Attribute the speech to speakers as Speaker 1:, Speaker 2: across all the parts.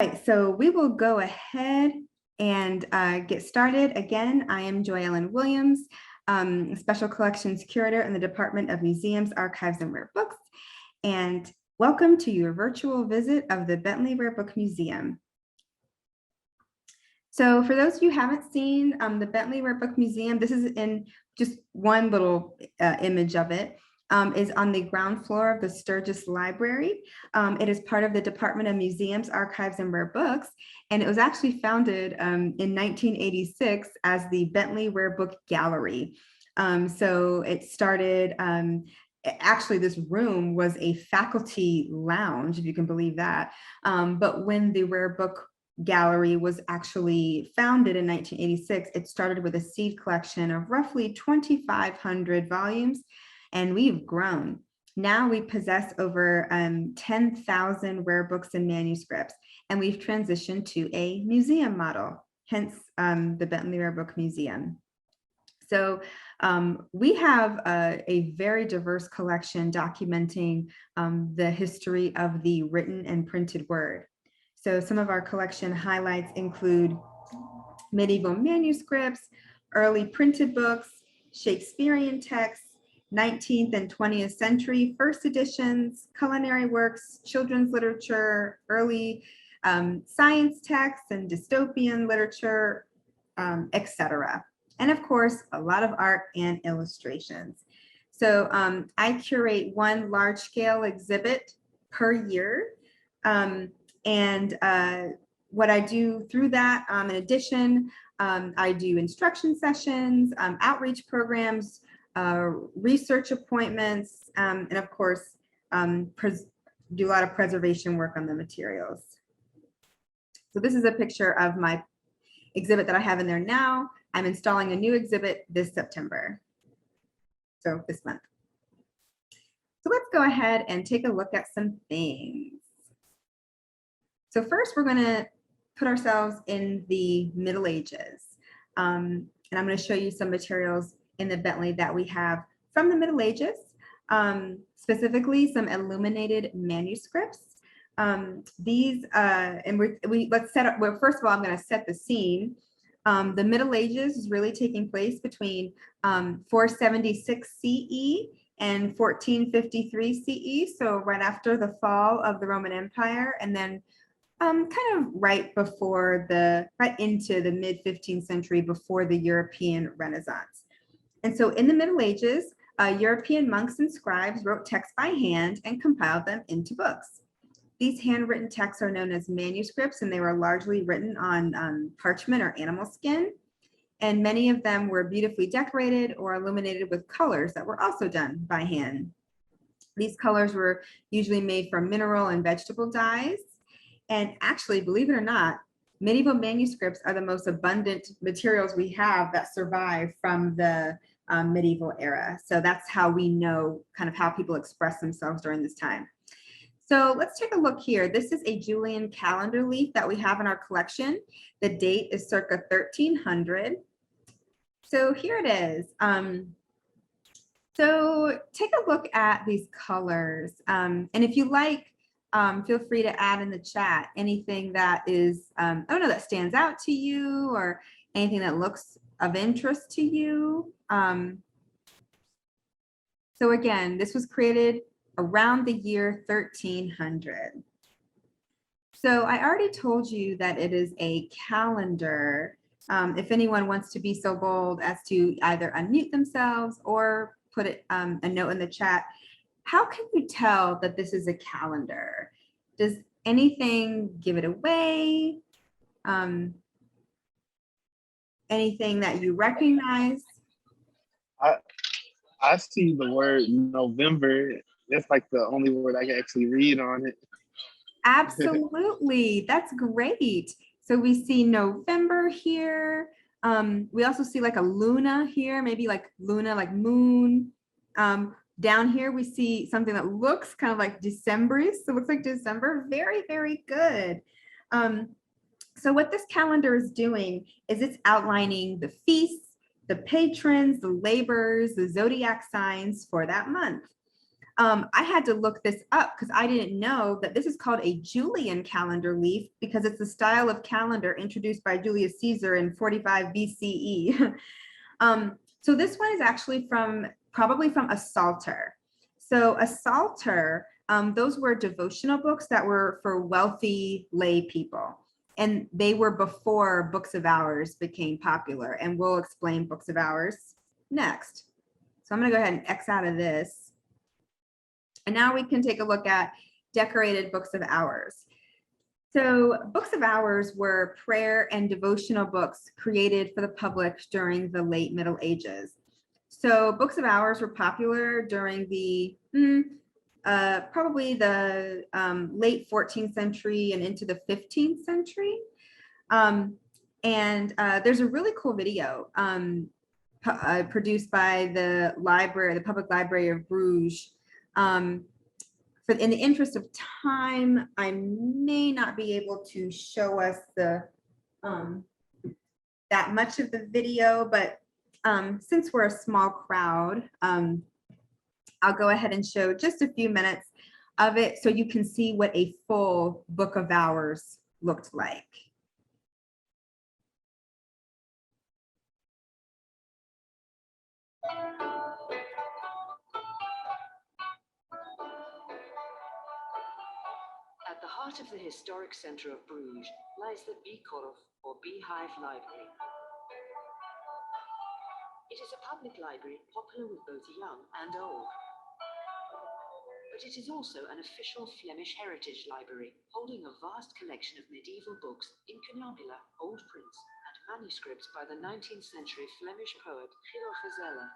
Speaker 1: Right, so we will go ahead and get started. Again, I am JoyEllen Williams, Special Collections Curator in the Department of Museums, Archives, and Rare Books. And welcome to your virtual visit of the Bentley Rare Book Museum. So for those of you who haven't seen the Bentley Rare Book Museum, this is in just one little image of it. Is on the ground floor of the Sturgis Library. It is part of the Department of Museums, Archives, and Rare Books, and it was actually founded in 1986 as the Bentley Rare Book Gallery. So it started, actually this room was a faculty lounge, if you can believe that, but when the Rare Book Gallery was actually founded in 1986, it started with a seed collection of roughly 2,500 volumes. And we've grown. Now we possess over 10,000 rare books and manuscripts, and we've transitioned to a museum model, hence the Bentley Rare Book Museum. So we have a very diverse collection documenting the history of the written and printed word. So some of our collection highlights include medieval manuscripts, early printed books, Shakespearean texts, 19th and 20th century first editions, culinary works, children's literature, early science texts and dystopian literature, etc. And of course, a lot of art and illustrations. So I curate one large scale exhibit per year. And what I do through that, in addition, I do instruction sessions, outreach programs, research appointments, and of course, do a lot of preservation work on the materials. So this is a picture of my exhibit that I have in there now. I'm installing a new exhibit this September, so this month. So let's go ahead and take a look at some things. So first, we're going to put ourselves in the Middle Ages, and I'm going to show you some materials in the Bentley that we have from the Middle Ages, specifically some illuminated manuscripts. These, and let's set up, well, first of all, I'm going to set the scene. The Middle Ages is really taking place between 476 CE and 1453 CE, so right after the fall of the Roman Empire, and then kind of right into the mid 15th century, before the European Renaissance. And so in the Middle Ages, European monks and scribes wrote texts by hand and compiled them into books. These handwritten texts are known as manuscripts, and they were largely written on parchment or animal skin. And many of them were beautifully decorated or illuminated with colors that were also done by hand. These colors were usually made from mineral and vegetable dyes. And actually, believe it or not, medieval manuscripts are the most abundant materials we have that survive from the medieval era. So that's how we know kind of how people express themselves during this time. So let's take a look here. This is a Julian calendar leaf that we have in our collection. The date is circa 1300. So here it is. So take a look at these colors. And if you like, feel free to add in the chat anything that is, I don't know, that stands out to you, or anything that looks of interest to you. So again, this was created around the year 1300. So I already told you that it is a calendar. If anyone wants to be so bold as to either unmute themselves or put it, a note in the chat, how can you tell that this is a calendar? Does anything give it away? Anything that you recognize?
Speaker 2: I see the word November. That's like the only word I can actually read on it.
Speaker 1: Absolutely, that's great. So we see November here. We also see like a Luna here, maybe like Luna, like moon. Down here, we see something that looks kind of like December. So it looks like December. Very, very good. So what this calendar is doing is it's outlining the feasts, the patrons, the labors, the zodiac signs for that month. I had to look this up because I didn't know that this is called a Julian calendar leaf because it's the style of calendar introduced by Julius Caesar in 45 BCE. So this one is actually probably from a Psalter. So a Psalter, those were devotional books that were for wealthy lay people. And they were before books of hours became popular. And we'll explain books of hours next. So I'm going to go ahead and X out of this. And now we can take a look at decorated books of hours. So books of hours were prayer and devotional books created for the public during the late Middle Ages. So books of hours were popular during the probably the late 14th century and into the 15th century. There's a really cool video produced by the library, the Public Library of Bruges. In the interest of time, I may not be able to show us the that much of the video, but since we're a small crowd, I'll go ahead and show just a few minutes of it so you can see what a full book of hours looked like.
Speaker 3: At the heart of the historic centre of Bruges lies the Biekorf, or Beehive Library. It is a public library popular with both young and old. But it is also an official Flemish heritage library, holding a vast collection of medieval books, incunabula, old prints, and manuscripts by the 19th century Flemish poet JoyEllen.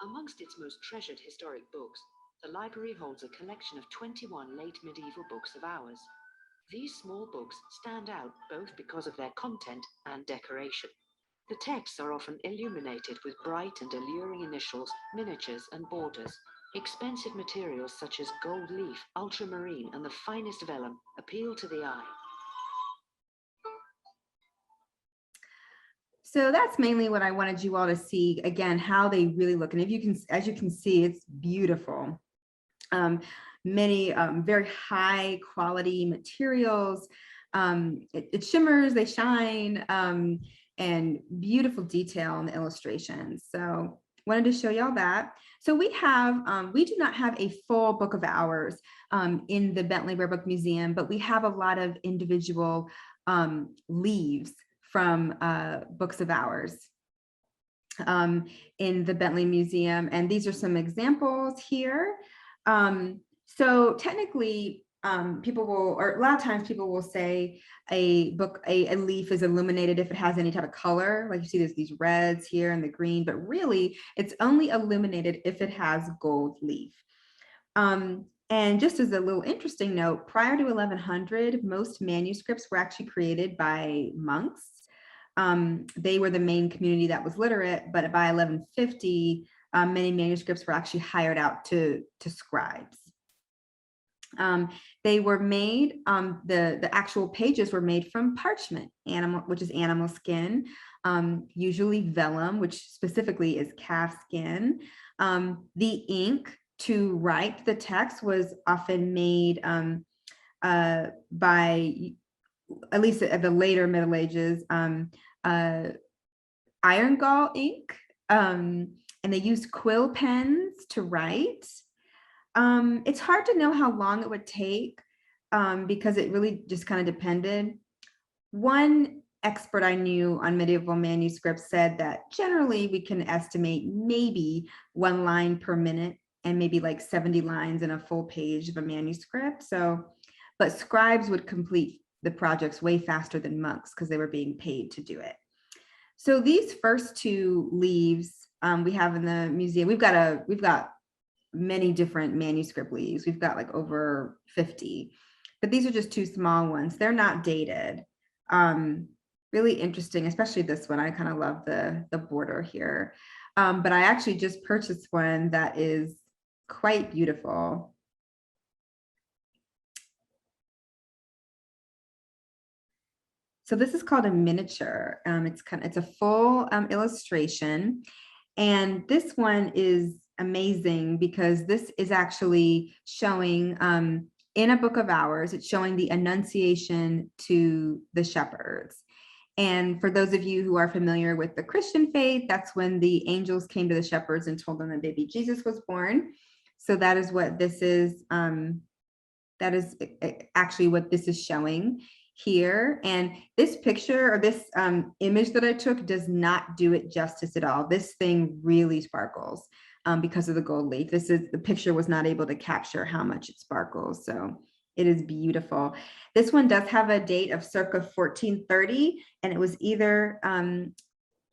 Speaker 3: Amongst its most treasured historic books, the library holds a collection of 21 late medieval books of hours. These small books stand out both because of their content and decoration. The texts are often illuminated with bright and alluring initials, miniatures, and borders. Expensive materials such as gold leaf, ultramarine, and the finest vellum appeal to the eye.
Speaker 1: So that's mainly what I wanted you all to see, again, how they really look. And if you can, as you can see, it's beautiful. Many very high quality materials. It shimmers, they shine, and beautiful detail in the illustrations. So wanted to show y'all that. So we do not have a full book of hours in the Bentley Rare Book Museum, but we have a lot of individual leaves from books of hours in the Bentley Museum. And these are some examples here. So technically, people will, or a lot of times people will say a leaf is illuminated if it has any type of color, like you see there's these reds here and the green, but really it's only illuminated if it has gold leaf. And just as a little interesting note, prior to 1100, most manuscripts were actually created by monks. They were the main community that was literate, but by 1150, many manuscripts were actually hired out to scribes. They were made, the actual pages were made from parchment, which is animal skin, usually vellum, which specifically is calf skin. The ink to write the text was often made by, at least at the later Middle Ages, iron gall ink, and they used quill pens to write. It's hard to know how long it would take because it really just kind of depended. One expert I knew on medieval manuscripts said that generally we can estimate maybe 1 line per minute and maybe like 70 lines in a full page of a manuscript. So, but scribes would complete the projects way faster than monks because they were being paid to do it. So these first 2 leaves we have in the museum, we've got many different manuscript leaves. We've got like over 50, but these are just 2 small ones. They're not dated. Really interesting, especially this one. I kind of love the border here. But I actually just purchased one that is quite beautiful. So this is called a miniature. It's a full illustration. And this one is amazing because this is actually showing in a book of hours, it's showing the Annunciation to the shepherds. And for those of you who are familiar with the Christian faith, that's when the angels came to the shepherds and told them that baby Jesus was born. So that is what this is. That is actually what this is showing here. And this picture or this image that I took does not do it justice at all. This thing really sparkles because of the gold leaf. The picture was not able to capture how much it sparkles. So it is beautiful. This one does have a date of circa 1430, and it was either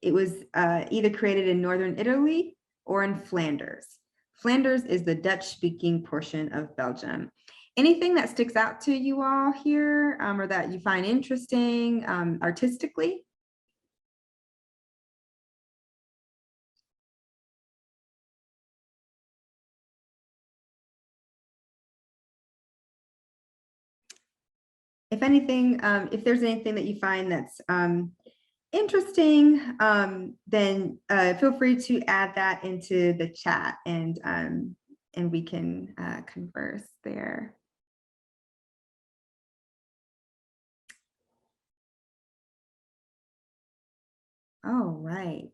Speaker 1: created in northern Italy or in Flanders. Flanders is the Dutch-speaking portion of Belgium. Anything that sticks out to you all here or that you find interesting artistically? If anything, if there's anything that you find that's interesting, then feel free to add that into the chat and we can converse there. All right.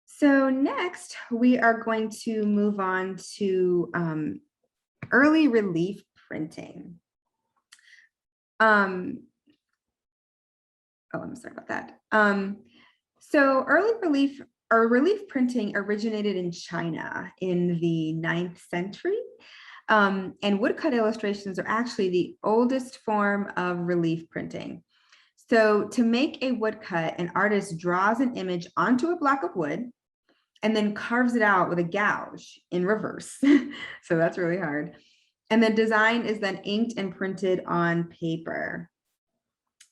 Speaker 1: So next, we are going to move on to early relief printing. Oh, I'm sorry about that. So early relief or relief printing originated in China in the 9th century. And woodcut illustrations are actually the oldest form of relief printing. So to make a woodcut, an artist draws an image onto a block of wood and then carves it out with a gouge in reverse. So that's really hard. And the design is then inked and printed on paper.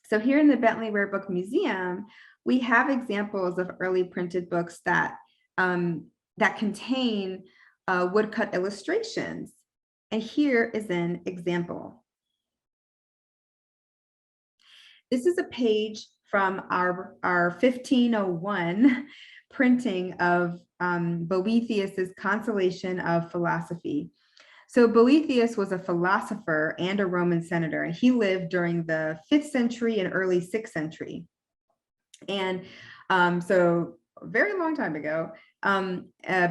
Speaker 1: So here in the Bentley Rare Book Museum, we have examples of early printed books that, that contain woodcut illustrations. And here is an example. This is a page from our 1501 printing of Boethius's Consolation of Philosophy. So Boethius was a philosopher and a Roman senator, and he lived during the 5th century and early 6th century. And so a very long time ago,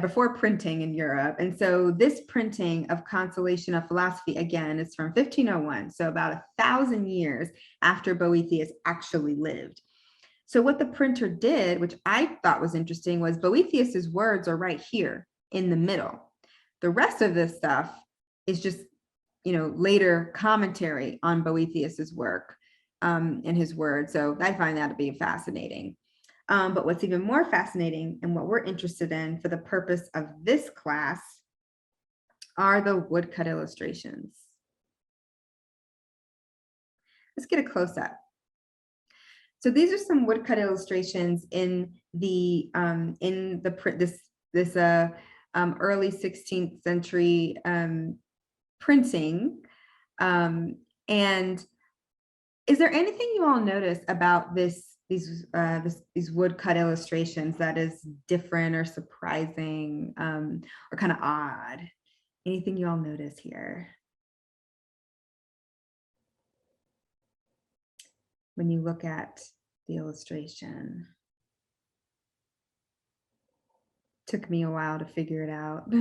Speaker 1: before printing in Europe. And so this printing of Consolation of Philosophy, again, is from 1501, so about 1,000 years after Boethius actually lived. So what the printer did, which I thought was interesting, was Boethius's words are right here in the middle. The rest of this stuff is just, later commentary on Boethius's work and his words. So I find that to be fascinating. But what's even more fascinating and what we're interested in for the purpose of this class are the woodcut illustrations. Let's get a close-up. So these are some woodcut illustrations in the early 16th century printing. And is there anything you all notice about these woodcut illustrations that is different or surprising or kind of odd? Anything you all notice here when you look at the illustration? Took me a while to figure it out.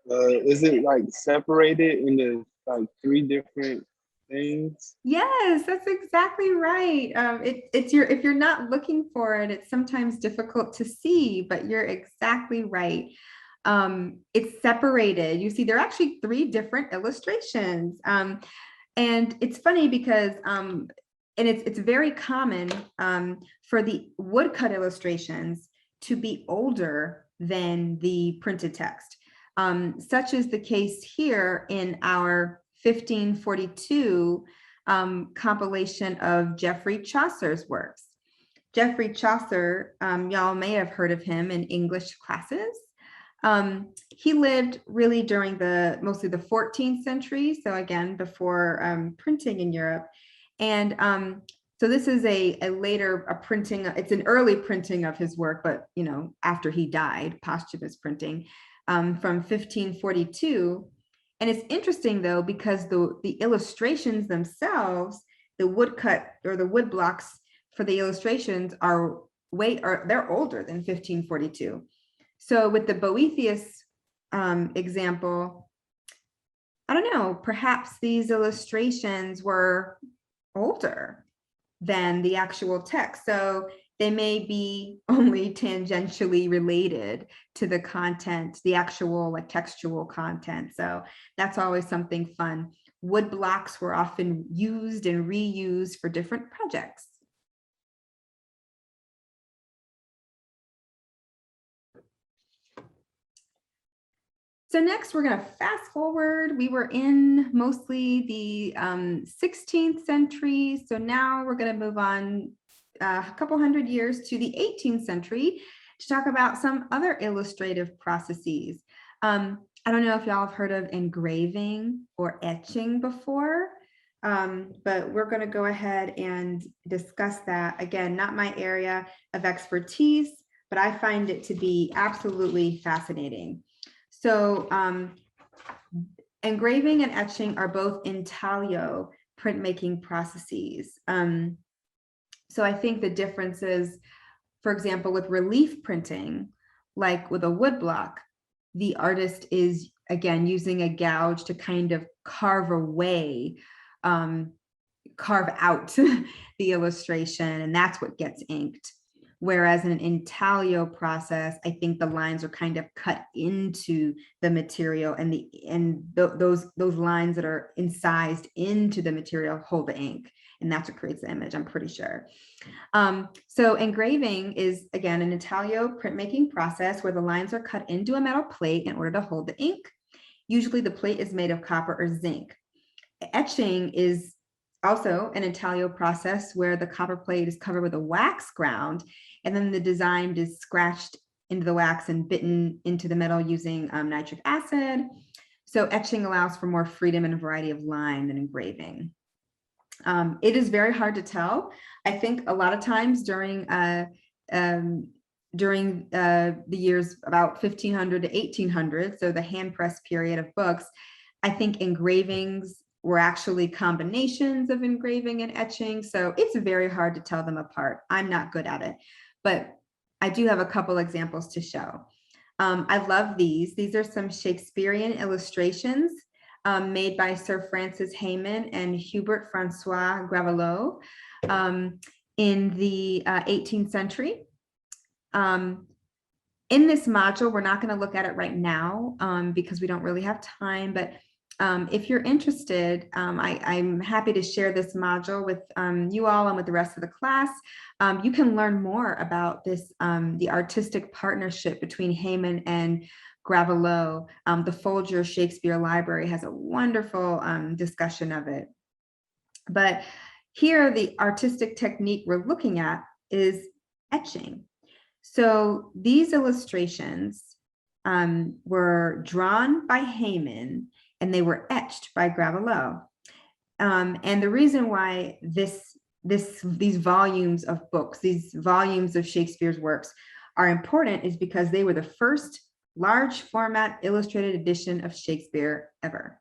Speaker 2: Is it like separated into like 3 different things?
Speaker 1: Yes, that's exactly right. If you're not looking for it, it's sometimes difficult to see, but you're exactly right. It's separated. You see, there are actually 3 different illustrations. And it's funny because, and it's very common for the woodcut illustrations to be older than the printed text. Such is the case here in our 1542 compilation of Geoffrey Chaucer's works. Geoffrey Chaucer, y'all may have heard of him in English classes. He lived really during mostly the 14th century. So again, before printing in Europe. And so this is a printing, it's an early printing of his work, but after he died, posthumous printing from 1542. And it's interesting though, because the illustrations themselves, the woodcut or the wood blocks for the illustrations they're older than 1542. So with the Boethius example, I don't know, perhaps these illustrations were older than the actual text. So they may be only tangentially related to the content, the actual like textual content. So that's always something fun. Wood blocks were often used and reused for different projects. So next, we're going to fast forward. We were in mostly the 16th century. So now we're going to move on a couple hundred years to the 18th century to talk about some other illustrative processes. I don't know if y'all have heard of engraving or etching before, but we're going to go ahead and discuss that. Again, not my area of expertise, but I find it to be absolutely fascinating. So engraving and etching are both intaglio printmaking processes. So I think the difference is, for example, with relief printing, like with a wood block, the artist is, again, using a gouge to kind of carve away, carve out the illustration, and that's what gets inked. Whereas in an intaglio process, I think the lines are kind of cut into the material, and those lines that are incised into the material hold the ink, and that's what creates the image, I'm pretty sure. So engraving is, again, an intaglio printmaking process where the lines are cut into a metal plate in order to hold the ink. Usually the plate is made of copper or zinc. Etching is also an intaglio process where the copper plate is covered with a wax ground, and then the design is scratched into the wax and bitten into the metal using nitric acid. So etching allows for more freedom and a variety of line than engraving. It is very hard to tell. I think a lot of times during the years about 1500 to 1800, so the hand press period of books, I think engravings were actually combinations of engraving and etching. So it's very hard to tell them apart. I'm not good at it, but I do have a couple examples to show. I love these. These are some Shakespearean illustrations made by Sir Francis Hayman and Hubert Francois Gravelot in the 18th century. In this module, we're not going to look at it right now because we don't really have time, but if you're interested, I'm happy to share this module with you all and with the rest of the class. You can learn more about this, the artistic partnership between Hayman and Gravelot. The Folger Shakespeare Library has a wonderful discussion of it. But here, the artistic technique we're looking at is etching. So these illustrations were drawn by Hayman, and they were etched by Gravelot. And the reason why these volumes of books, these volumes of Shakespeare's works are important is because they were the first large format illustrated edition of Shakespeare ever.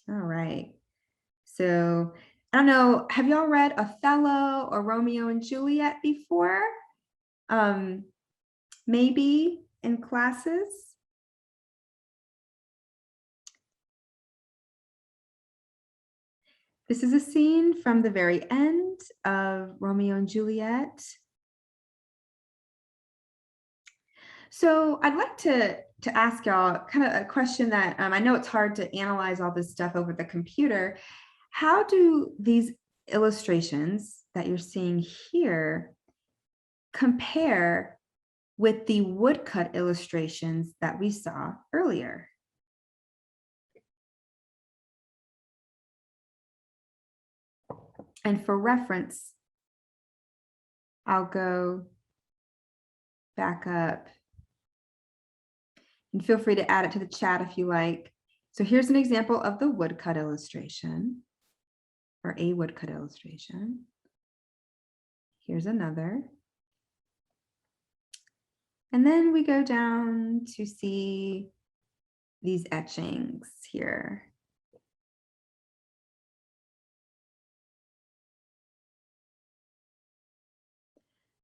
Speaker 1: All right. So I don't know, have y'all read Othello or Romeo and Juliet before? Maybe in classes? This is a scene from the very end of Romeo and Juliet. So I'd like to ask y'all kind of a question that I know it's hard to analyze all this stuff over the computer. How do these illustrations that you're seeing here compare with the woodcut illustrations that we saw earlier? And for reference, I'll go back up. And feel free to add it to the chat if you like. So here's an example of the woodcut illustration, or a woodcut illustration. Here's another. And then we go down to see these etchings here.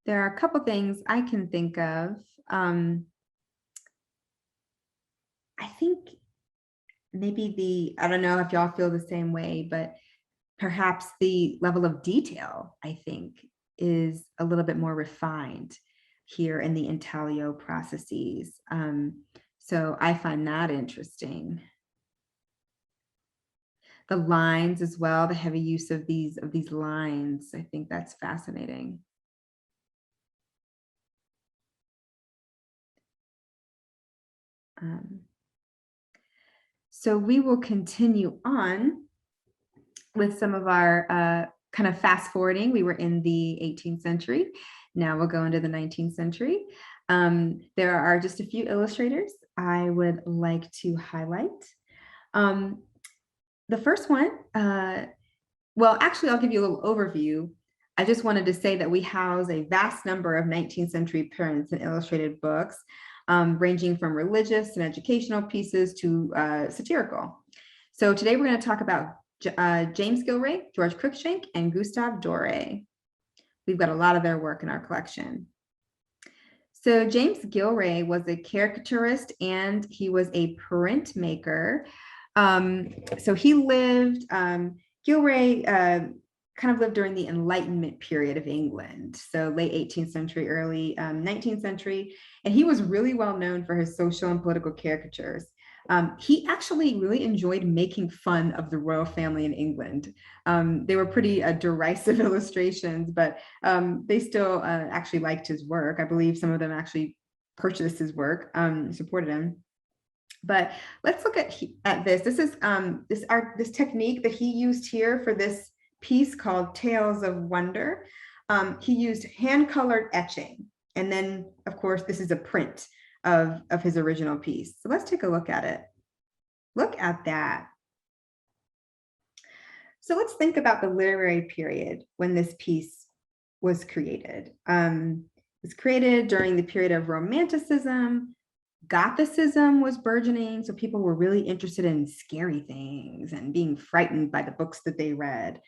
Speaker 1: There are a couple things I can think of. I think maybe I don't know if y'all feel the same way, but perhaps the level of detail, I think, is a little bit more refined here in the intaglio processes. So I find that interesting. The lines as well, the heavy use of these lines, I think that's fascinating. So we will continue on with some of our kind of fast forwarding. We were in the 18th century. Now we'll go into the 19th century. There are just a few illustrators I would like to highlight. The first one, well, actually, I'll give you a little overview. I just wanted to say that we house a vast number of 19th century prints and illustrated books, ranging from religious and educational pieces to satirical. So today we're going to talk about James Gilray, George Cruikshank, and Gustave Doré. We've got a lot of their work in our collection. So James Gilray was a caricaturist and he was a printmaker. So he lived, Gilray kind of lived during the Enlightenment period of England, so late 18th century, early 19th century, and he was really well known for his social and political caricatures. He actually really enjoyed making fun of the royal family in England. They were pretty derisive illustrations, but they still actually liked his work. I believe some of them actually purchased his work, supported him. But let's look at this. This is this technique that he used here for this piece called Tales of Wonder. He used hand-colored etching. And then, of course, this is a print of his original piece. So let's take a look at it. Look at that. So let's think about the literary period when this piece was created. It was created during the period of Romanticism. Gothicism was burgeoning, so people were really interested in scary things and being frightened by the books that they read.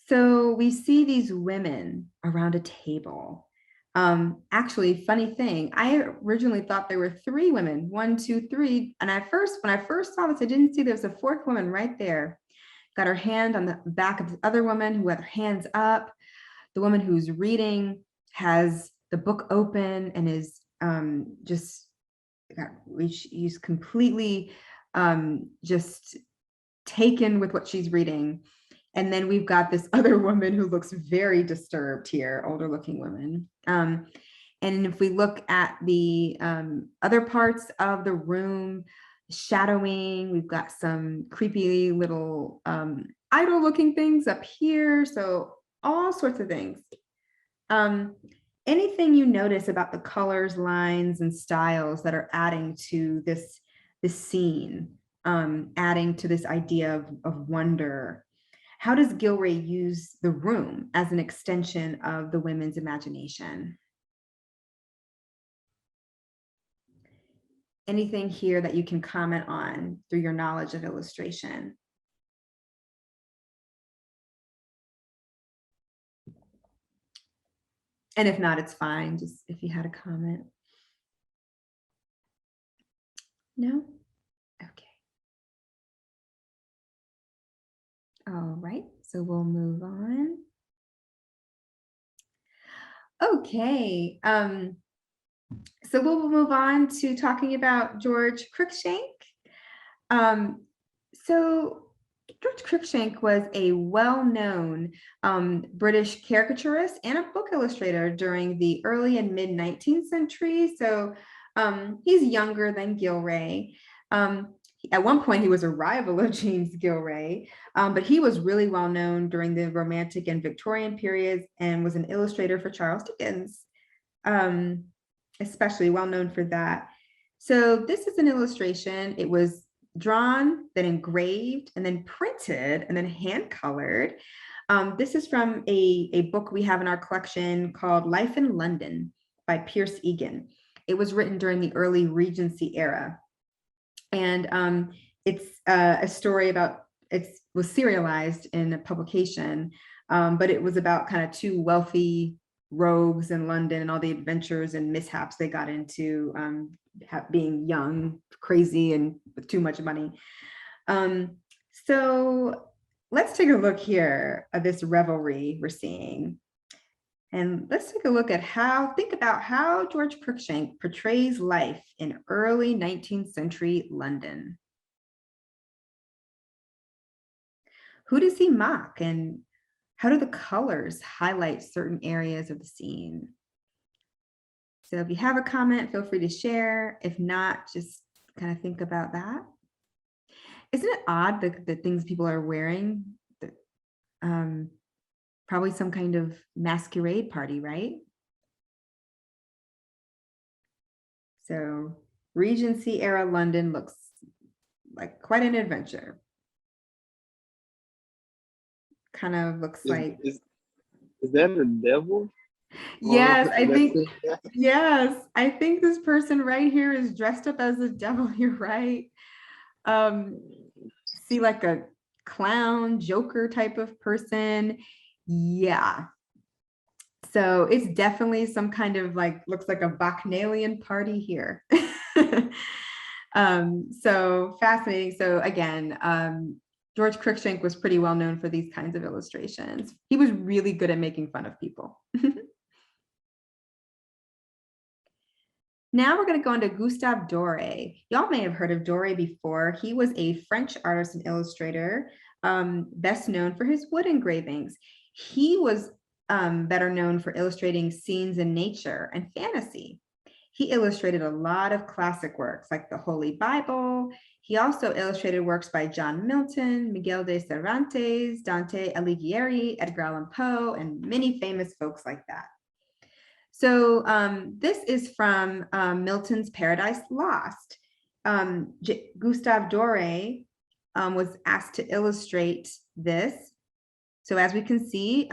Speaker 1: So we see these women around a table. Actually, funny thing, I originally thought there were 3 women, 1, 2, 3. And when I first saw this, I didn't see there was a 4th woman right there. Got her hand on the back of the other woman who had her hands up. The woman who's reading has the book open and is she's completely just taken with what she's reading. And then we've got this other woman who looks very disturbed here, older looking woman. And if we look at the other parts of the room, shadowing, we've got some creepy little idol looking things up here. So all sorts of things. Anything you notice about the colors, lines, and styles that are adding to this scene, adding to this idea of wonder? How does Gilray use the room as an extension of the women's imagination? Anything here that you can comment on through your knowledge of illustration? And if not, it's fine, just if you had a comment. No? Okay. All right, so we'll move on. Okay, so we'll move on to talking about George Cruikshank. So George Cruikshank was a well-known British caricaturist and a book illustrator during the early and mid 19th century. So he's younger than Gilray. At one point, he was a rival of James Gilray, but he was really well known during the Romantic and Victorian periods and was an illustrator for Charles Dickens. especially well known for that. So this is an illustration. It was drawn, then engraved, and then printed, and then hand colored. This is from a book we have in our collection called Life in London by Pierce Egan. It was written during the early Regency era. And it's a story about, it was serialized in a publication, but it was about kind of two wealthy rogues in London and all the adventures and mishaps they got into, being young, crazy, and with too much money. So let's take a look here at this revelry we're seeing. And let's take a look at think about how George Cruikshank portrays life in early 19th century London. Who does he mock, and how do the colors highlight certain areas of the scene? So if you have a comment, feel free to share. If not, just kind of think about that. Isn't it odd the things people are wearing? Probably some kind of masquerade party, right? So Regency era London looks like quite an adventure. Kind of looks like.
Speaker 2: Is that a devil?
Speaker 1: Yes, I think,
Speaker 2: Yeah.
Speaker 1: yes, I think this person right here is dressed up as a devil. You're right. See, like a clown, Joker type of person. Yeah. So it's definitely some kind of like, looks like a Bacchanalian party here. So fascinating. So again, George Cruikshank was pretty well known for these kinds of illustrations. He was really good at making fun of people. Now we're going to go into Gustave Doré. Y'all may have heard of Doré before. He was a French artist and illustrator, best known for his wood engravings. He was better known for illustrating scenes in nature and fantasy. He illustrated a lot of classic works like the Holy Bible. He also illustrated works by John Milton, Miguel de Cervantes, Dante Alighieri, Edgar Allan Poe, and many famous folks like that. So this is from Milton's Paradise Lost. Gustave Doré was asked to illustrate this. So as we can see,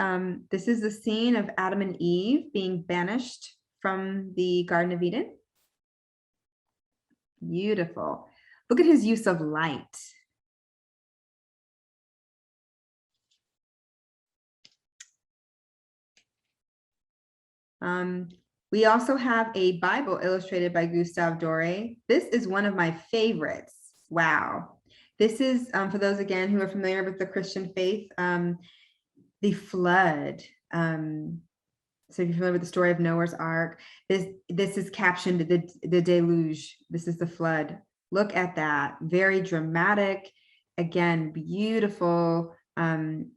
Speaker 1: this is the scene of Adam and Eve being banished from the Garden of Eden. Beautiful. Look at his use of light. We also have a Bible illustrated by Gustave Doré. This is one of my favorites. Wow. This is, for those again who are familiar with the Christian faith, the flood. So if you're familiar with the story of Noah's Ark, this is captioned the deluge. This is the flood. Look at that. Very dramatic. Again, beautiful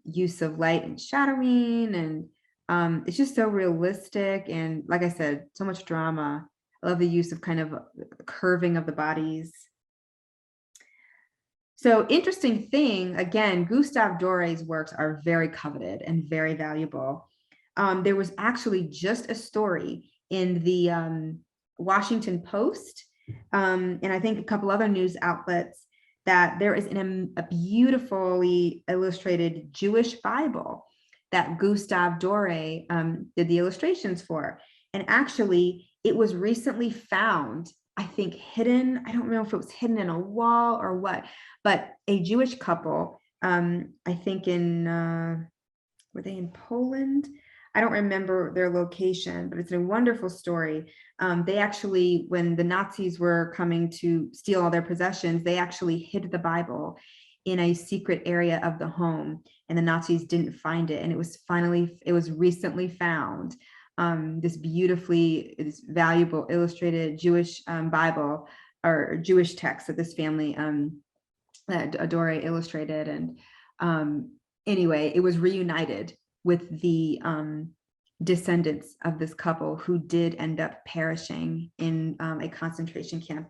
Speaker 1: use of light and shadowing, and it's just so realistic, and like I said, so much drama. I love the use of kind of curving of the bodies. So interesting thing, again, Gustave Doré's works are very coveted and very valuable. There was actually just a story in the Washington Post, and I think a couple other news outlets, that there is a beautifully illustrated Jewish Bible that Gustave Doré did the illustrations for. And actually, it was recently found, I think hidden, I don't know if it was hidden in a wall or what, but a Jewish couple, I think were they in Poland? I don't remember their location, but it's a wonderful story. They actually, when the Nazis were coming to steal all their possessions, they actually hid the Bible in a secret area of the home, and the Nazis didn't find it. And it was recently found. This valuable illustrated Jewish Bible, or Jewish text that this family, Doré illustrated. And anyway, it was reunited with the descendants of this couple who did end up perishing in a concentration camp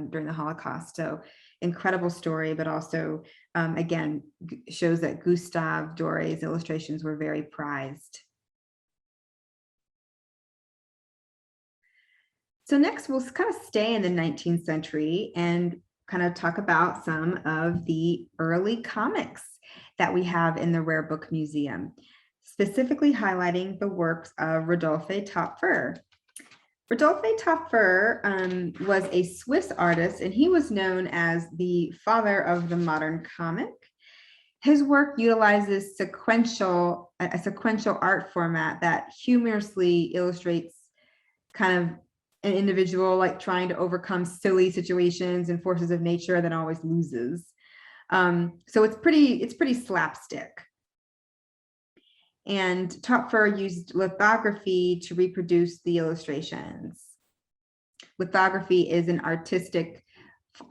Speaker 1: during the Holocaust. So incredible story, but also, again, shows that Gustave Doré's illustrations were very prized. So next we'll kind of stay in the 19th century and kind of talk about some of the early comics that we have in the Rare Book Museum, specifically highlighting the works of Rodolphe Töpffer. Rodolphe Töpffer was a Swiss artist, and he was known as the father of the modern comic. His work utilizes a sequential art format that humorously illustrates kind of an individual like trying to overcome silly situations and forces of nature that always loses. So it's pretty slapstick. And Töpffer used lithography to reproduce the illustrations. Lithography is an artistic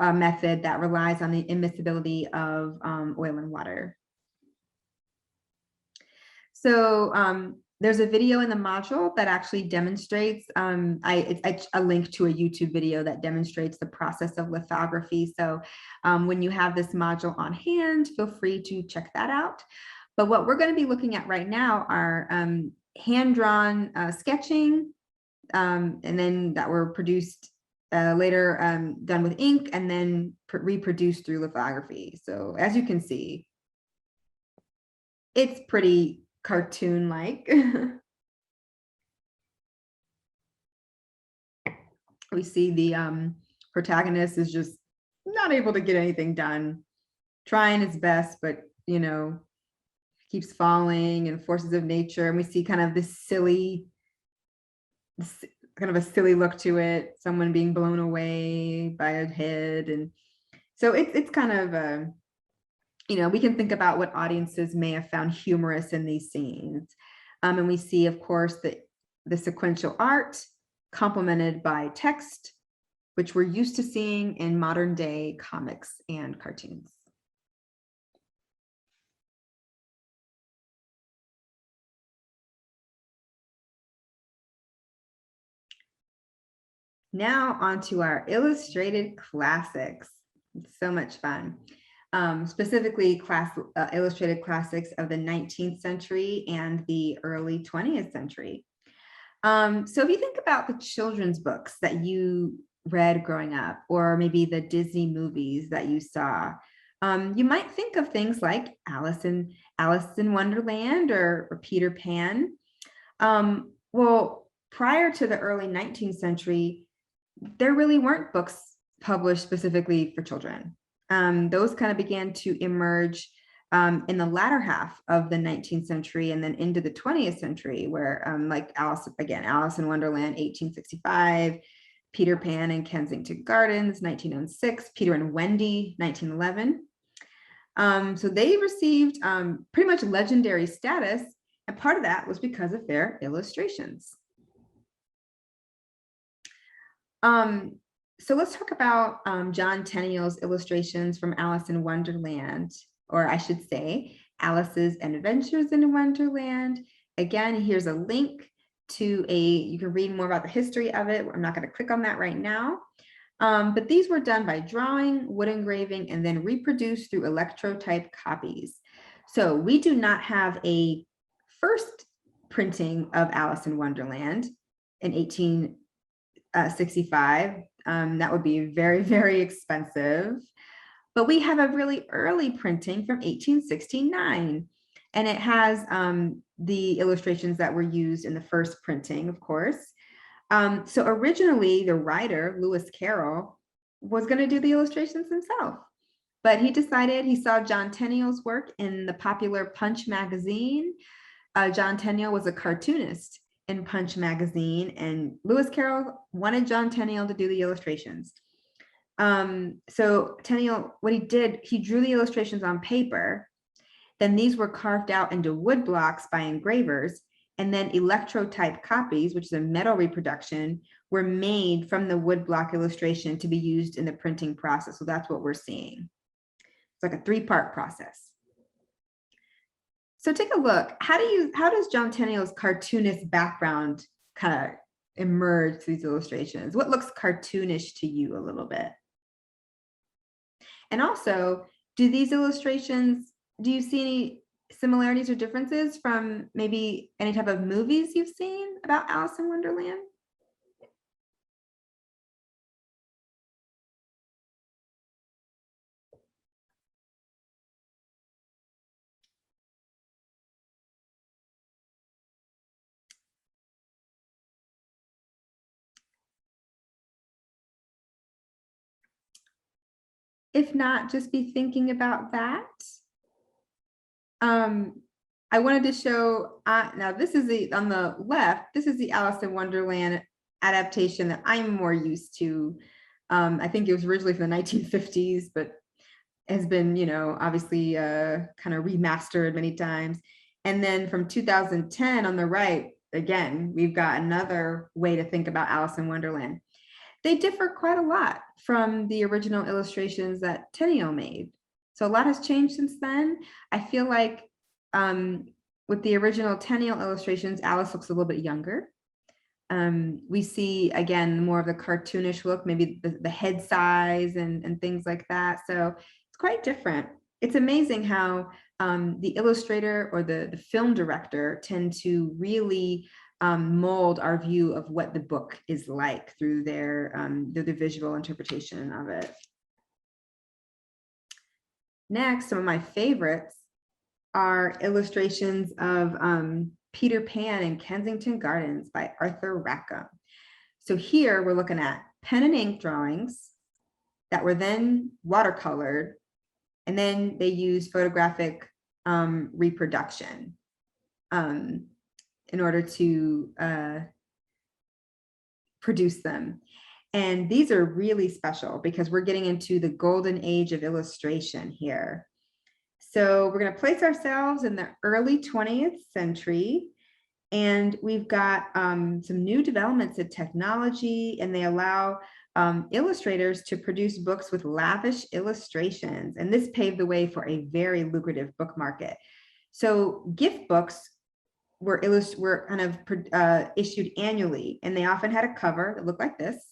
Speaker 1: method that relies on the immiscibility of oil and water. So there's a video in the module that actually demonstrates, it's a link to a YouTube video that demonstrates the process of lithography. So when you have this module on hand, feel free to check that out. But what we're going to be looking at right now are hand-drawn sketching, and then that were produced later, done with ink, and then reproduced through lithography. So as you can see, it's pretty cartoon-like. We see the protagonist is just not able to get anything done, trying his best, but keeps falling, and forces of nature. And we see kind of this kind of a silly look to it, someone being blown away by a head. And so it's kind of we can think about what audiences may have found humorous in these scenes. And we see, of course, the sequential art complemented by text, which we're used to seeing in modern day comics and cartoons. Now onto our illustrated classics. It's so much fun. Specifically illustrated classics of the 19th century and the early 20th century. So if you think about the children's books that you read growing up, or maybe the Disney movies that you saw, you might think of things like Alice in Wonderland or Peter Pan. Well, prior to the early 19th century, there really weren't books published specifically for children. Those kind of began to emerge in the latter half of the 19th century and then into the 20th century, where like Alice in Wonderland, 1865, Peter Pan and Kensington Gardens, 1906, Peter and Wendy, 1911. So they received pretty much legendary status, and part of that was because of their illustrations. So let's talk about John Tenniel's illustrations from Alice in Wonderland, or I should say, Alice's Adventures in Wonderland. Again, here's a link to you can read more about the history of it. I'm not going to click on that right now. But these were done by drawing, wood engraving, and then reproduced through electrotype copies. So we do not have a first printing of Alice in Wonderland in 1865. That would be very, very expensive. But we have a really early printing from 1869. And it has the illustrations that were used in the first printing, of course. So originally, the writer, Lewis Carroll, was going to do the illustrations himself. But he decided, he saw John Tenniel's work in the popular Punch magazine. John Tenniel was a cartoonist in Punch magazine, and Lewis Carroll wanted John Tenniel to do the illustrations. So Tenniel, what he did, he drew the illustrations on paper. Then these were carved out into wood blocks by engravers, and then electrotype copies, which is a metal reproduction, were made from the wood block illustration to be used in the printing process. So that's what we're seeing. It's like a three-part process. So take a look. How does John Tenniel's cartoonist background kind of emerge through these illustrations? What looks cartoonish to you a little bit? And also, do these illustrations, do you see any similarities or differences from maybe any type of movies you've seen about Alice in Wonderland? if not, just be thinking about that. I wanted to show, now this is on the left, this is the Alice in Wonderland adaptation that I'm more used to. I think it was originally from the 1950s, but has been, obviously kind of remastered many times. And then from 2010 on the right, again, we've got another way to think about Alice in Wonderland. They differ quite a lot from the original illustrations that Tenniel made. So a lot has changed since then. I feel like with the original Tenniel illustrations, Alice looks a little bit younger. We see, again, more of the cartoonish look, maybe the head size and things like that. So it's quite different. It's amazing how the illustrator or the film director tend to really mold our view of what the book is like through their the visual interpretation of it. Next, some of my favorites are illustrations of Peter Pan in Kensington Gardens by Arthur Rackham. So here we're looking at pen and ink drawings that were then watercolored, and then they used photographic reproduction in order to produce them. And these are really special because we're getting into the golden age of illustration here. So we're going to place ourselves in the early 20th century, and we've got some new developments in technology, and they allow illustrators to produce books with lavish illustrations. And this paved the way for a very lucrative book market. So gift books were kind of issued annually, and they often had a cover that looked like this.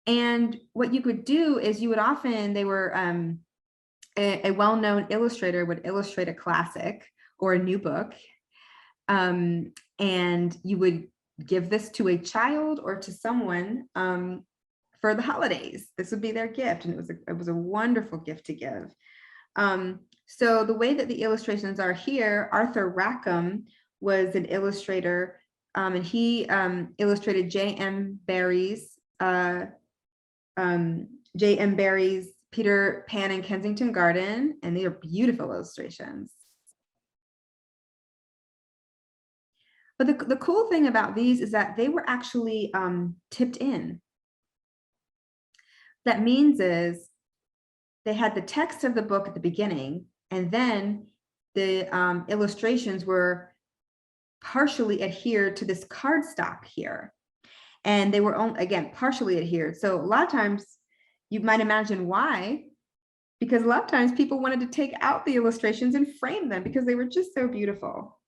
Speaker 1: And what you could do is you would often, they were a well-known illustrator would illustrate a classic or a new book. And you would give this to a child or to someone for the holidays. This would be their gift. And it was a wonderful gift to give. So the way that the illustrations are here, Arthur Rackham was an illustrator, and he illustrated J.M. Barrie's Peter Pan in Kensington Garden, and they are beautiful illustrations. But the cool thing about these is that they were actually tipped in. That means is they had the text of the book at the beginning, and then the illustrations were partially adhered to this cardstock here. And they were, again, partially adhered. So a lot of times you might imagine why, because a lot of times people wanted to take out the illustrations and frame them because they were just so beautiful.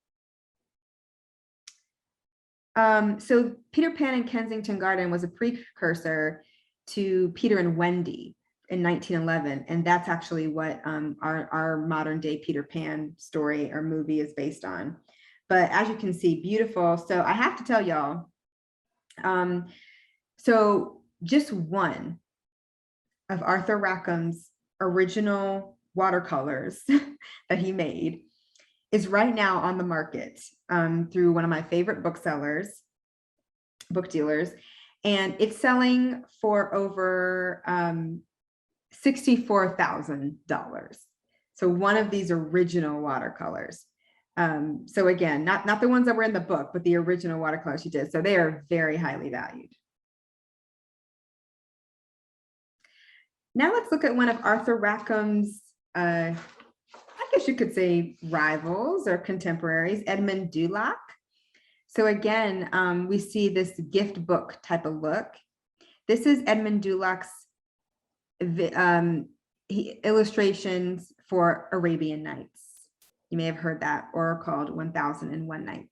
Speaker 1: So Peter Pan in Kensington Garden was a precursor to Peter and Wendy in 1911. And that's actually what our modern day Peter Pan story or movie is based on. But as you can see, beautiful. So I have to tell y'all, so just one of Arthur Rackham's original watercolors that he made is right now on the market through one of my favorite book dealers, and it's selling for over $64,000. So one of these original watercolors. So again, not the ones that were in the book, but the original watercolors she did. So they are very highly valued. Now let's look at one of Arthur Rackham's, I guess you could say rivals or contemporaries, Edmund Dulac. So again, we see this gift book type of look. This is Edmund Dulac's illustrations for Arabian Nights. You may have heard that, or called 1001 Nights.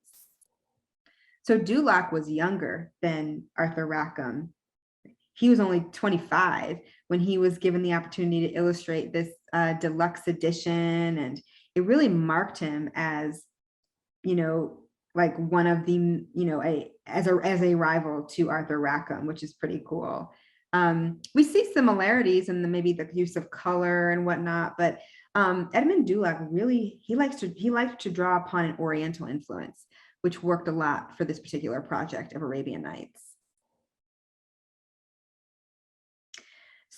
Speaker 1: So Dulac was younger than Arthur Rackham. He was only 25 when he was given the opportunity to illustrate this deluxe edition, and it really marked him as, like one of the, as a rival to Arthur Rackham, which is pretty cool. We see similarities in maybe the use of color and whatnot, but Edmund Dulac really, he likes to draw upon an Oriental influence, which worked a lot for this particular project of Arabian Nights.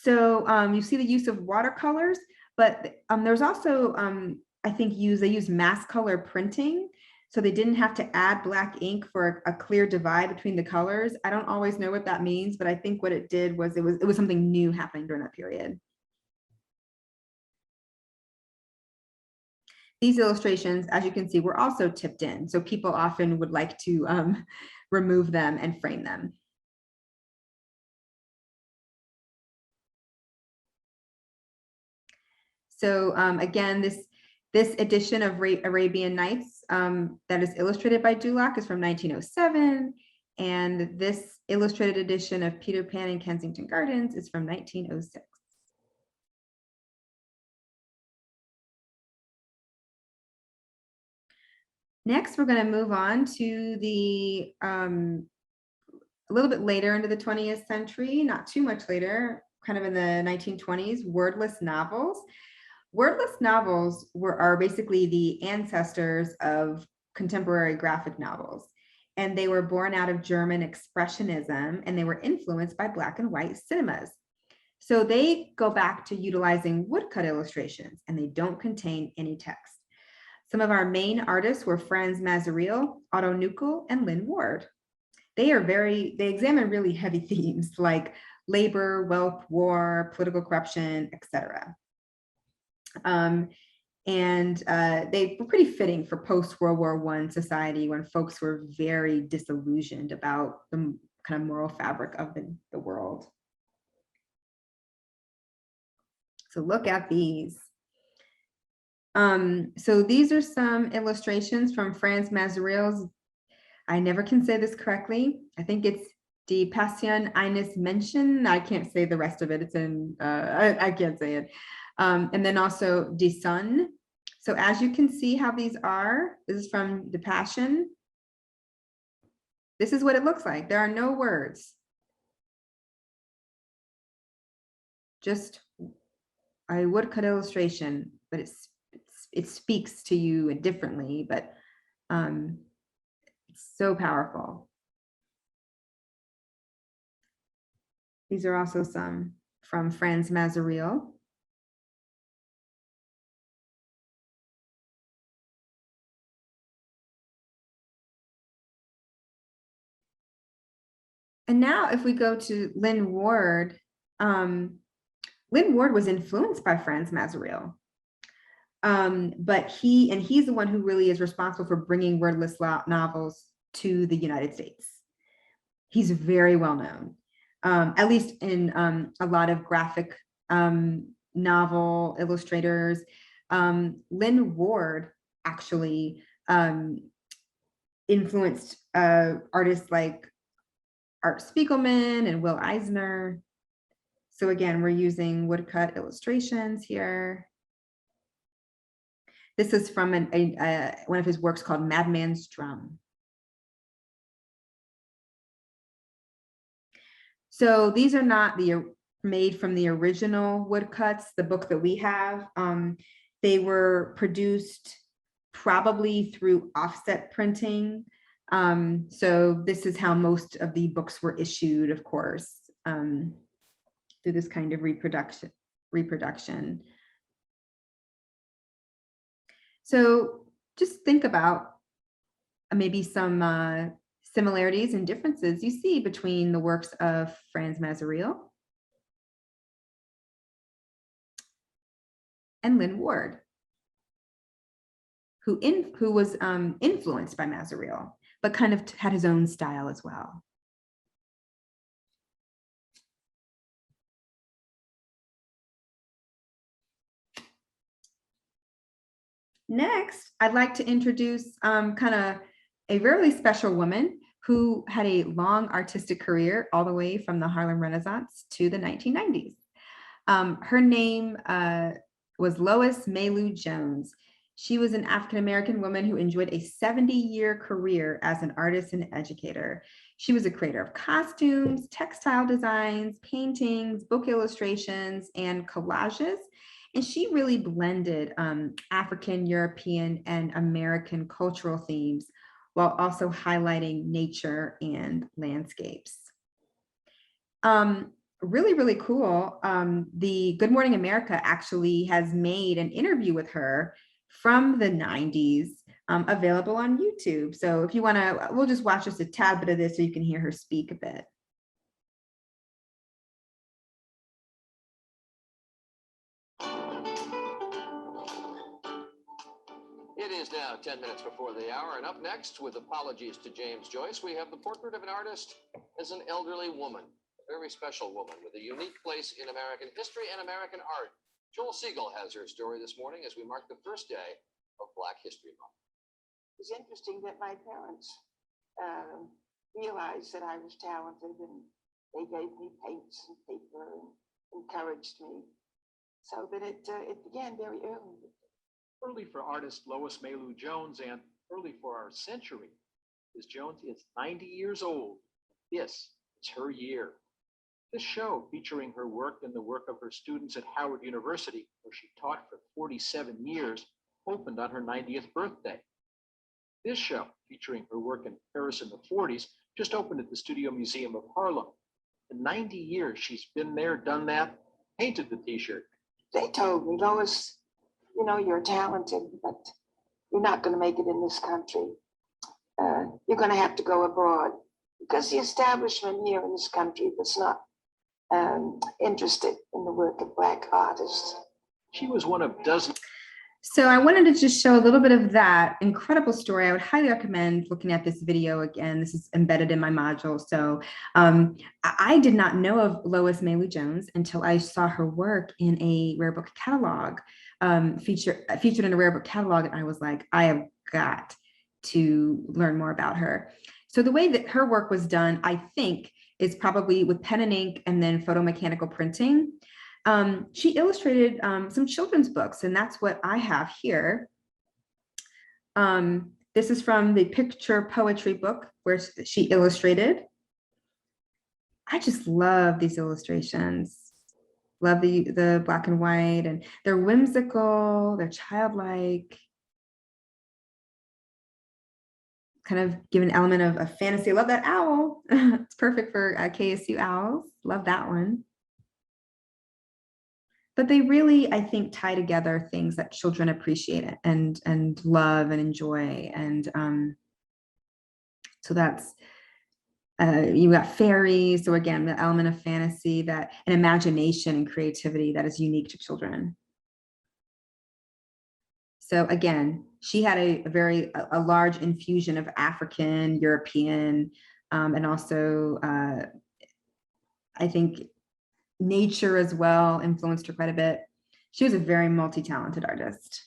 Speaker 1: So you see the use of watercolors, but there's also, I think, they use mass color printing. So they didn't have to add black ink for a clear divide between the colors. I don't always know what that means, but I think what it did was it was something new happening during that period. These illustrations, as you can see, were also tipped in. So people often would like to remove them and frame them. So again, this edition of Arabian Nights that is illustrated by Dulac is from 1907. And this illustrated edition of Peter Pan in Kensington Gardens is from 1906. Next, we're going to move on to the a little bit later into the 20th century, not too much later, kind of in the 1920s, wordless novels. Wordless novels are basically the ancestors of contemporary graphic novels. And they were born out of German expressionism, and they were influenced by black and white cinemas. So they go back to utilizing woodcut illustrations, and they don't contain any text. Some of our main artists were Franz Mazariel, Otto Nuckel, and Lynn Ward. They examine really heavy themes like labor, wealth, war, political corruption, etc. They were pretty fitting for post-World War I society when folks were very disillusioned about the kind of moral fabric of the world. So look at these. So these are some illustrations from Franz Mazariel's, I never can say this correctly. I think it's Die Passion eines Menschen. I can't say the rest of it. It's in, I can't say it. And then also Die Sun. So as you can see how these are, this is from the Passion. This is what it looks like. There are no words. Just a woodcut illustration, but it speaks to you differently, but it's so powerful. These are also some from Franz Mazariel. And now if we go to Lynn Ward, Lynn Ward was influenced by Franz Mazariel. But he's the one who really is responsible for bringing wordless novels to the United States. He's very well known, at least in a lot of graphic novel illustrators. Lynn Ward actually influenced artists like Art Spiegelman and Will Eisner. So again, we're using woodcut illustrations here. This is from one of his works called Madman's Drum. So these are not made from the original woodcuts, the book that we have. They were produced probably through offset printing. So this is how most of the books were issued, of course, through this kind of reproduction. So just think about maybe some similarities and differences you see between the works of Franz Mazariel and Lynn Ward, who was influenced by Mazariel, but kind of had his own style as well. Next, I'd like to introduce kind of a really special woman who had a long artistic career all the way from the Harlem Renaissance to the 1990s. Her name was Lois Maylou Jones. She was an African-American woman who enjoyed a 70-year career as an artist and educator. She was a creator of costumes, textile designs, paintings, book illustrations, and collages. And she really blended African, European, and American cultural themes while also highlighting nature and landscapes. really, really cool. The Good Morning America actually has made an interview with her from the 90s available on YouTube. So if you want to, we'll just watch just a tad bit of this so you can hear her speak a bit.
Speaker 4: It is now 10 minutes before the hour, and up next, with apologies to James Joyce, we have the portrait of an artist as an elderly woman, a very special woman with a unique place in American history and American art. Joel Siegel has her story this morning as we mark the first day of Black History Month.
Speaker 5: It's interesting that my parents realized that I was talented, and they gave me paints and paper and encouraged me, so that it began very early.
Speaker 6: Early for artist Lois Mailou Jones and early for our century. Ms. Jones is 90 years old. This is her year. This show, featuring her work and the work of her students at Howard University, where she taught for 47 years, opened on her 90th birthday. This show, featuring her work in Paris in the 40s, just opened at the Studio Museum of Harlem. In 90 years, she's been there, done that, painted the t-shirt.
Speaker 5: They told me, Lois, you know, you're talented, but you're not going to make it in this country. You're going to have to go abroad, because the establishment here in this country was not interested in the work of Black artists.
Speaker 6: She was one of dozens.
Speaker 1: So I wanted to just show a little bit of that incredible story. I would highly recommend looking at this video again. This is embedded in my module. So I did not know of Lois Mailou Jones until I saw her work in a rare book catalog, featured in a rare book catalog. And I was like, I have got to learn more about her. So the way that her work was done, I think, is probably with pen and ink and then photomechanical printing. She illustrated some children's books, and that's what I have here. This is from the picture poetry book where she illustrated. I just love these illustrations. Love the black and white, and they're whimsical, they're childlike. Kind of give an element of fantasy. Love that owl. It's perfect for KSU owls. Love that one. But they really, I think, tie together things that children appreciate and love and enjoy. And so that's, you got fairies. So again, the element of fantasy, that and imagination and creativity that is unique to children. So again, she had a large infusion of African, European, and also I think nature as well influenced her quite a bit. She was a very multi-talented artist.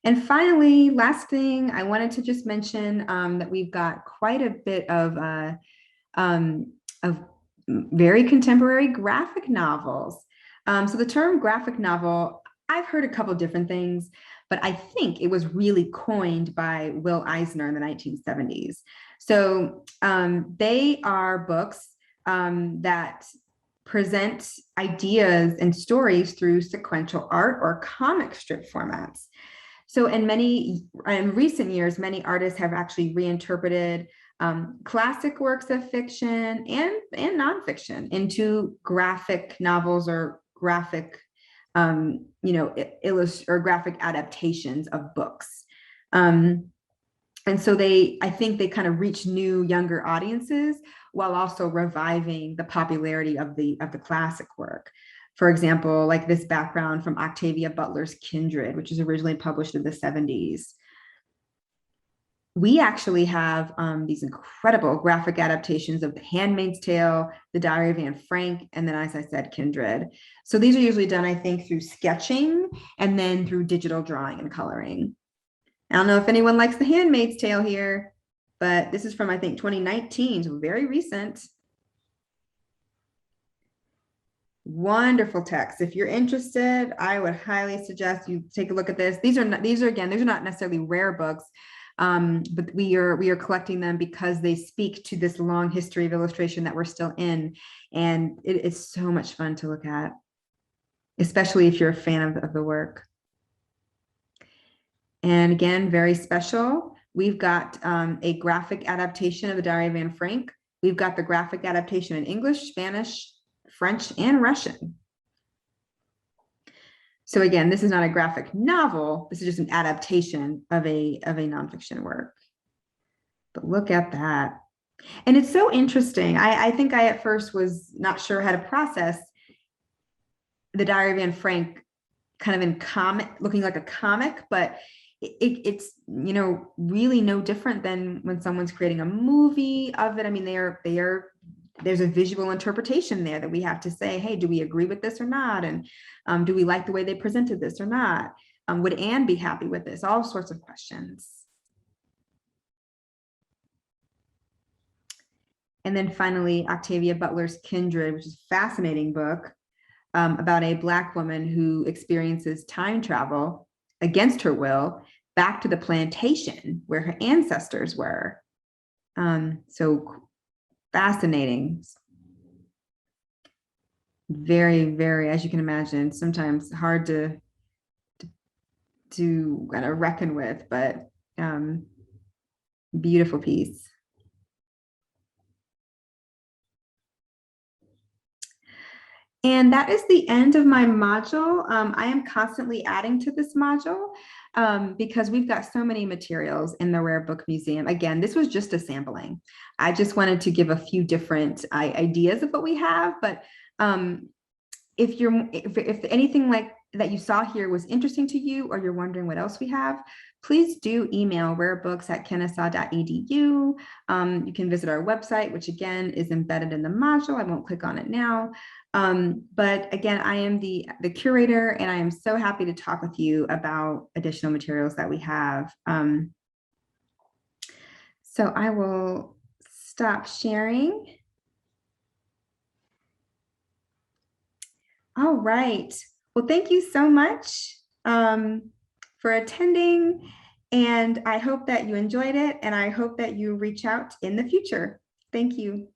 Speaker 1: And finally, last thing, I wanted to just mention that we've got quite a bit of very contemporary graphic novels. So the term graphic novel, I've heard a couple different things, but I think it was really coined by Will Eisner in the 1970s. So they are books that present ideas and stories through sequential art or comic strip formats. So in recent years, many artists have actually reinterpreted classic works of fiction and nonfiction into graphic novels or graphic graphic adaptations of books. And so I think they kind of reach new, younger audiences while also reviving the popularity of the classic work. For example, like this background from Octavia Butler's Kindred, which was originally published in the 70s. We actually have these incredible graphic adaptations of The Handmaid's Tale, The Diary of Anne Frank, and then, as I said, Kindred. So these are usually done, I think, through sketching and then through digital drawing and coloring. I don't know if anyone likes The Handmaid's Tale here, but this is from, I think, 2019, so very recent. Wonderful text. If you're interested, I would highly suggest you take a look at this. These are not necessarily rare books. But we are collecting them because they speak to this long history of illustration that we're still in, and it is so much fun to look at, especially if you're a fan of the work. And again, very special, We've got a graphic adaptation of the Diary of Anne Frank. We've got the graphic adaptation in English, Spanish, French, and Russian. So again, this is not a graphic novel. This is just an adaptation of a nonfiction work. But look at that. And it's so interesting. I think I at first was not sure how to process the Diary of Anne Frank kind of in comic, looking like a comic, but it's, you know, really no different than when someone's creating a movie of it. I mean, there's a visual interpretation there that we have to say, hey, do we agree with this or not? And do we like the way they presented this or not? Would Anne be happy with this? All sorts of questions. And then finally, Octavia Butler's Kindred, which is a fascinating book about a Black woman who experiences time travel against her will back to the plantation where her ancestors were. So fascinating. Very, very, as you can imagine, sometimes hard to kind of reckon with, but beautiful piece. And that is the end of my module. I am constantly adding to this module because we've got so many materials in the Rare Book Museum. Again, this was just a sampling. I just wanted to give a few different ideas of what we have, but if anything like that you saw here was interesting to you, or you're wondering what else we have, please do email rarebooks@kennesaw.edu. You can visit our website, which again is embedded in the module. I won't click on it now. But again, I am the curator, and I am so happy to talk with you about additional materials that we have. So I will stop sharing. All right. Well, thank you so much for attending, and I hope that you enjoyed it, and I hope that you reach out in the future. Thank you.